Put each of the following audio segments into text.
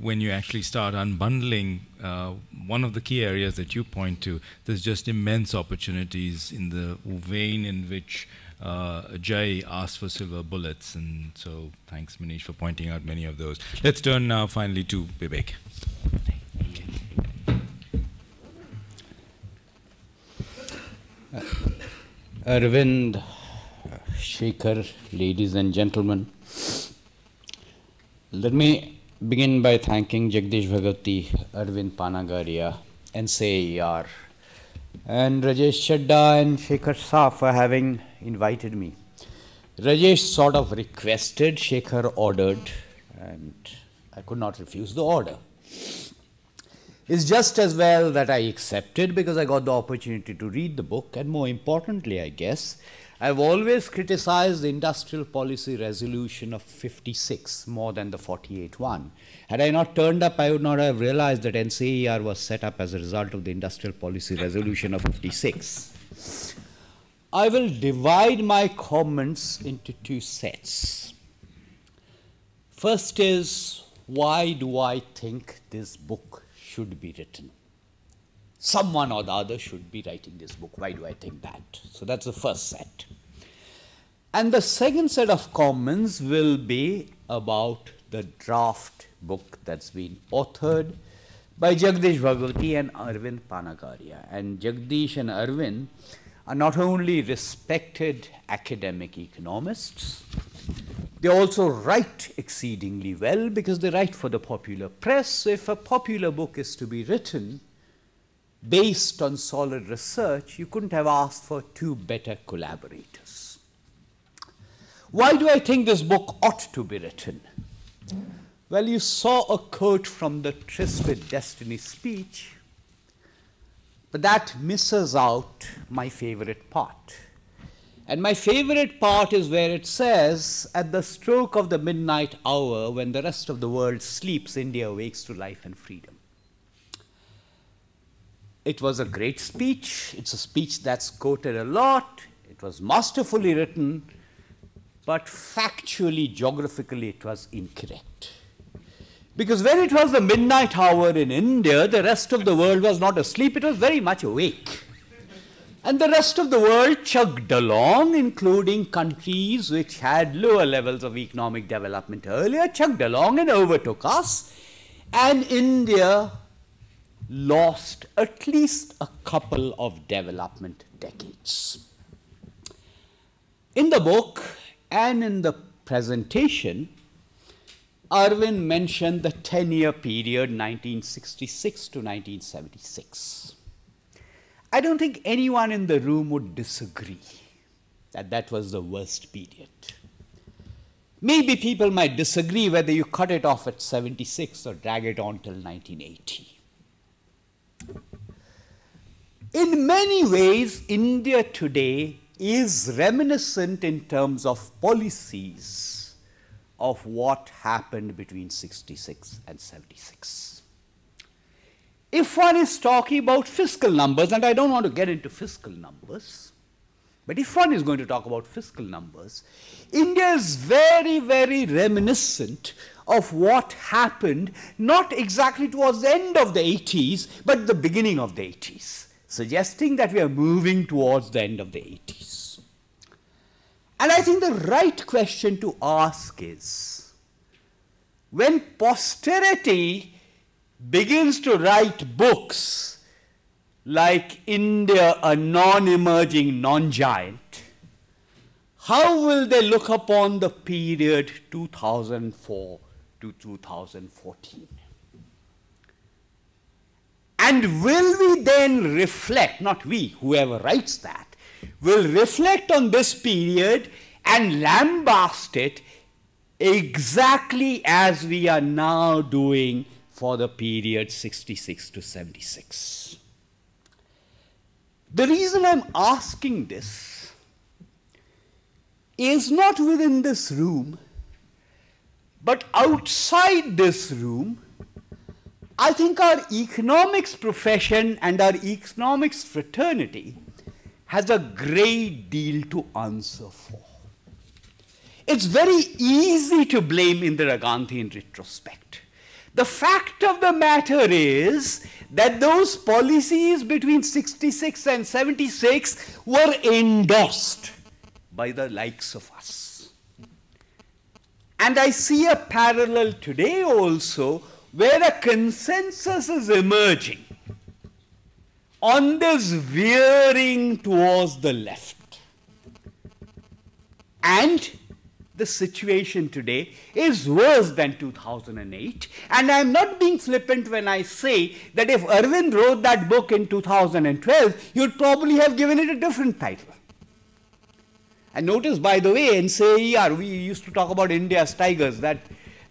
when you actually start unbundling one of the key areas that you point to, there's just immense opportunities in the vein in which Jay asked for silver bullets. And so thanks, Manish, for pointing out many of those. Let's turn now finally to Bibek. Arvind, Shekhar, ladies and gentlemen, let me begin by thanking Jagdish Bhagwati, Arvind Panagaria, NCAER, and Rajesh Chadda and Shekhar Shah for having invited me. Rajesh sort of requested, Shekhar ordered, and I could not refuse the order. It's just as well that I accepted because I got the opportunity to read the book, and more importantly, I guess, I've always criticized the industrial policy resolution of 56 more than the 48 one. Had I not turned up, I would not have realized that NCAER was set up as a result of the industrial policy resolution of 56. I will divide my comments into two sets. First is, why do I think this book should be written? Someone or the other should be writing this book. Why do I think that? So that's the first set. And the second set of comments will be about the draft book that's been authored by Jagdish Bhagwati and Arvind Panagaria. And Jagdish and Arvind are not only respected academic economists, they also write exceedingly well because they write for the popular press. So if a popular book is to be written based on solid research, you couldn't have asked for two better collaborators. Why do I think this book ought to be written? Well, you saw a quote from the Tryst with Destiny speech, but that misses out my favorite part. And my favorite part is where it says, at the stroke of the midnight hour, when the rest of the world sleeps, India awakes to life and freedom. It was a great speech. It's a speech that's quoted a lot. It was masterfully written, but factually, geographically, it was incorrect. Because when it was the midnight hour in India, the rest of the world was not asleep, it was very much awake. And the rest of the world chugged along, including countries which had lower levels of economic development earlier, chugged along and overtook us. And India lost at least a couple of development decades. In the book and in the presentation, Arvind mentioned the 10-year period 1966 to 1976. I don't think anyone in the room would disagree that that was the worst period. Maybe people might disagree whether you cut it off at 76 or drag it on till 1980. In many ways, India today is reminiscent in terms of policies of what happened between 66 and 76. If one is talking about fiscal numbers, and I don't want to get into fiscal numbers, but if one is going to talk about fiscal numbers, India is very, very reminiscent of what happened, not exactly towards the end of the 80s, but the beginning of the 80s, suggesting that we are moving towards the end of the 80s. And I think the right question to ask is, when posterity begins to write books like India, a non-emerging non-giant, how will they look upon the period 2004 to 2014? And will we then reflect, not we, whoever writes that, will reflect on this period and lambast it exactly as we are now doing for the period 66 to 76. The reason I'm asking this is not within this room, but outside this room. I think our economics profession and our economics fraternity has a great deal to answer for. It's very easy to blame Indira Gandhi in retrospect. The fact of the matter is that those policies between 66 and 76 were endorsed by the likes of us. And I see a parallel today also where a consensus is emerging on this veering towards the left. And the situation today is worse than 2008. And I'm not being flippant when I say that if Arvind wrote that book in 2012, he would probably have given it a different title. And notice, by the way, in NCAR, we used to talk about India's tigers, that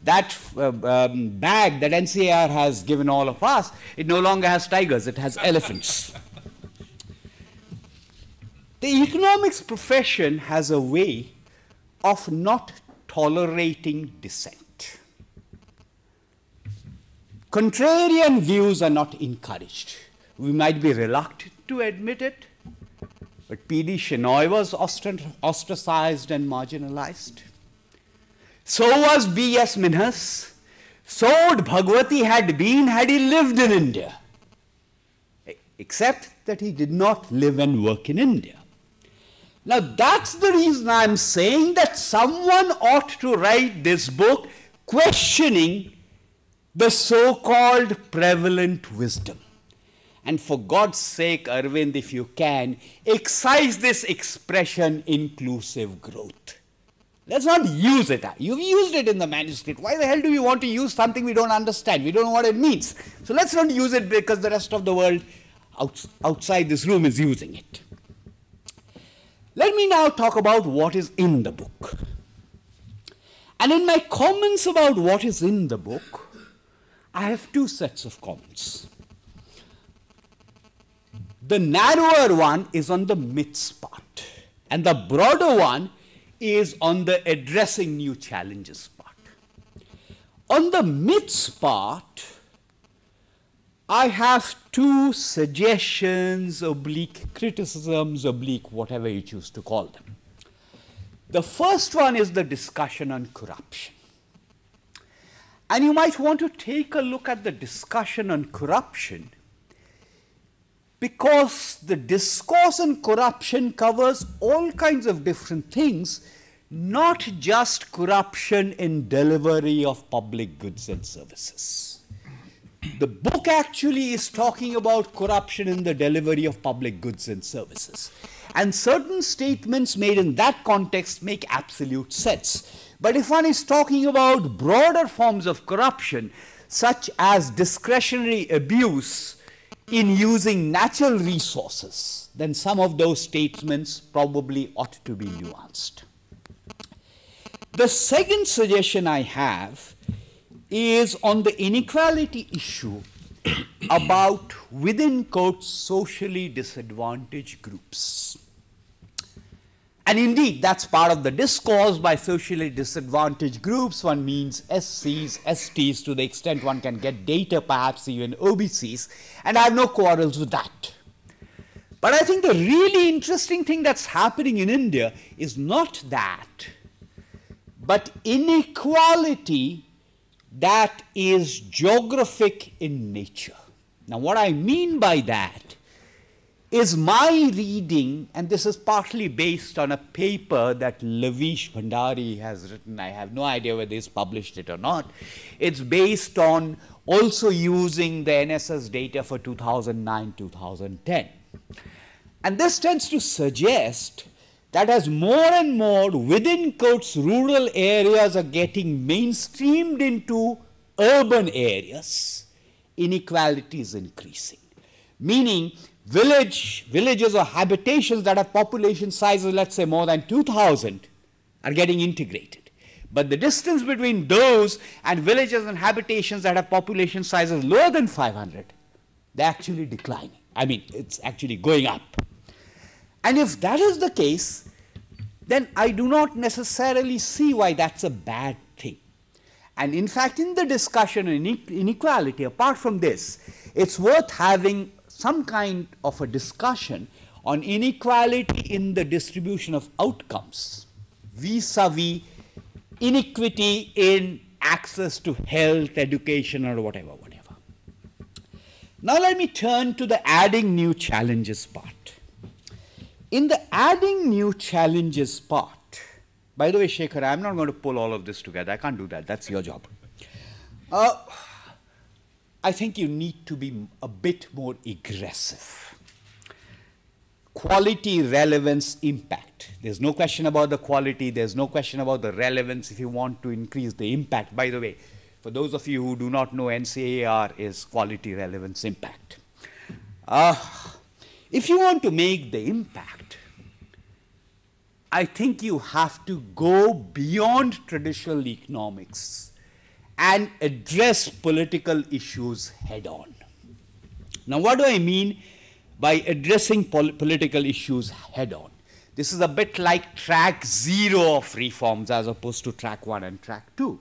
bag that NCAR has given all of us, it no longer has tigers, it has elephants. The economics profession has a way of not tolerating dissent. Contrarian views are not encouraged. We might be reluctant to admit it, but P.D. Shenoy was ostracized and marginalized. So was B.S. Minhas. So would Bhagwati had been had he lived in India, except that he did not live and work in India. Now that's the reason I'm saying that someone ought to write this book questioning the so-called prevalent wisdom. And for God's sake, Arvind, if you can, excise this expression inclusive growth. Let's not use it. You've used it in the manuscript. Why the hell do we want to use something we don't understand? We don't know what it means. So let's not use it because the rest of the world outside this room is using it. Let me now talk about what is in the book. And in my comments about what is in the book, I have two sets of comments. The narrower one is on the myths part, and the broader one is on the addressing new challenges part. On the myths part, I have two suggestions, oblique criticisms, oblique whatever you choose to call them. The first one is the discussion on corruption. And you might want to take a look at the discussion on corruption because the discourse on corruption covers all kinds of different things, not just corruption in delivery of public goods and services. The book actually is talking about corruption in the delivery of public goods and services. And certain statements made in that context make absolute sense. But if one is talking about broader forms of corruption, such as discretionary abuse in using natural resources, then some of those statements probably ought to be nuanced. The second suggestion I have is on the inequality issue about, within quotes, socially disadvantaged groups. And indeed, that's part of the discourse. By socially disadvantaged groups, one means SCs, STs, to the extent one can get data, perhaps even OBCs, and I have no quarrels with that. But I think the really interesting thing that's happening in India is not that, but inequality that is geographic in nature. Now, what I mean by that is my reading, and this is partly based on a paper that Lavish Bhandari has written. I have no idea whether he's published it or not. It's based on also using the NSS data for 2009-2010. And this tends to suggest that as more and more, within quotes, rural areas are getting mainstreamed into urban areas, inequality is increasing. Meaning, villages or habitations that have population sizes, let's say more than 2,000, are getting integrated. But the distance between those and villages and habitations that have population sizes lower than 500, they're actually declining. I mean, it's actually going up. And if that is the case, then I do not necessarily see why that's a bad thing. And in fact, in the discussion on inequality, apart from this, it's worth having some kind of a discussion on inequality in the distribution of outcomes vis-a-vis inequity in access to health, education, or whatever. Now let me turn to the adding new challenges part. In the adding new challenges part, by the way, Shekhar, I'm not going to pull all of this together. I can't do that. That's your job. I think you need to be a bit more aggressive. Quality, relevance, impact. There's no question about the quality. There's no question about the relevance if you want to increase the impact. By the way, for those of you who do not know, NCAR is quality, relevance, impact. If you want to make the impact, I think you have to go beyond traditional economics and address political issues head on. Now, what do I mean by addressing political issues head on? This is a bit like track 0 of reforms as opposed to track 1 and track 2.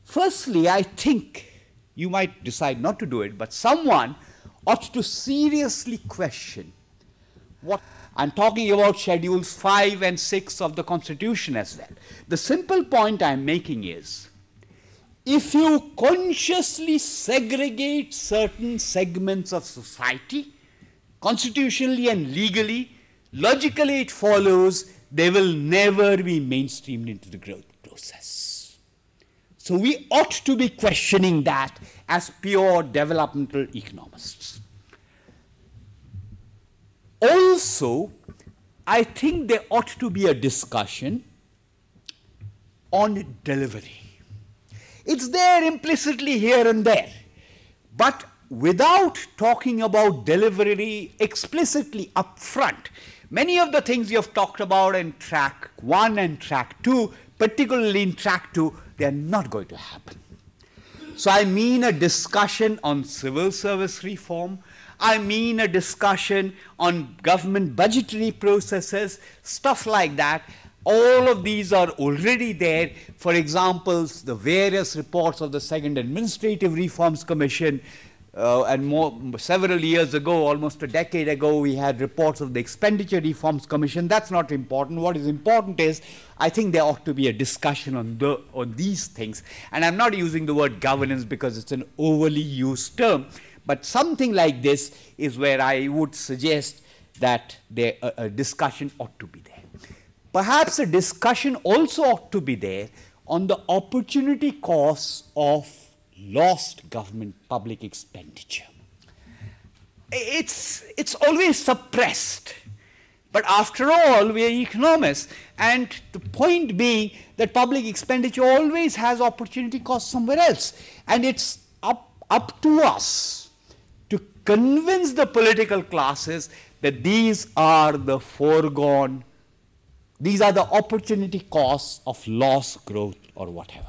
Firstly, I think you might decide not to do it, but someone ought to seriously question what I'm talking about. Schedules 5 and 6 of the Constitution as well. The simple point I'm making is, if you consciously segregate certain segments of society, constitutionally and legally, logically it follows they will never be mainstreamed into the growth process. So we ought to be questioning that as pure developmental economists. Also, I think there ought to be a discussion on delivery. It's there implicitly here and there, but without talking about delivery explicitly up front, many of the things you have talked about in track 1 and track 2, particularly in track 2, they are not going to happen. So I mean a discussion on civil service reform. I mean a discussion on government budgetary processes, stuff like that. All of these are already there. For example, the various reports of the Second Administrative Reforms Commission, and several years ago, almost a decade ago, we had reports of the Expenditure Reforms Commission. That's not important. What is important is, I think there ought to be a discussion on these things. And I'm not using the word governance because it's an overly used term, but something like this is where I would suggest that a discussion ought to be there. Perhaps a discussion also ought to be there on the opportunity costs of lost government public expenditure. It's always suppressed. But after all, we are economists. And the point being that public expenditure always has opportunity costs somewhere else. And it's up to us to convince the political classes that these are the foregone, these are the opportunity costs of lost growth or whatever.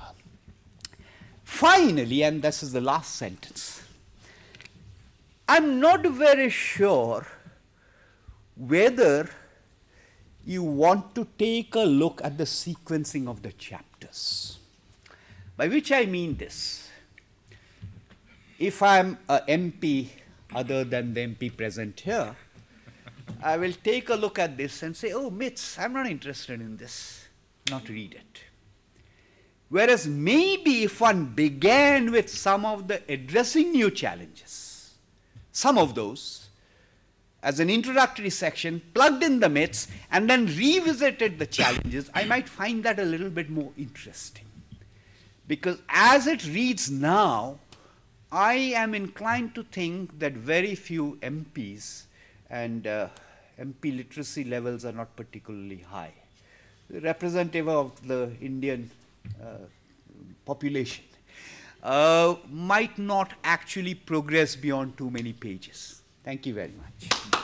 Finally, and this is the last sentence, I'm not very sure whether you want to take a look at the sequencing of the chapters. By which I mean this. If I'm an MP other than the MP present here, I will take a look at this and say, oh, myths, I'm not interested in this, not read it. Whereas maybe if one began with some of the addressing new challenges, some of those, as an introductory section, plugged in the myths, and then revisited the challenges, I might find that a little bit more interesting. Because as it reads now, I am inclined to think that very few MPs and MP literacy levels are not particularly high. The representative of the Indian population might not actually progress beyond too many pages. Thank you very much.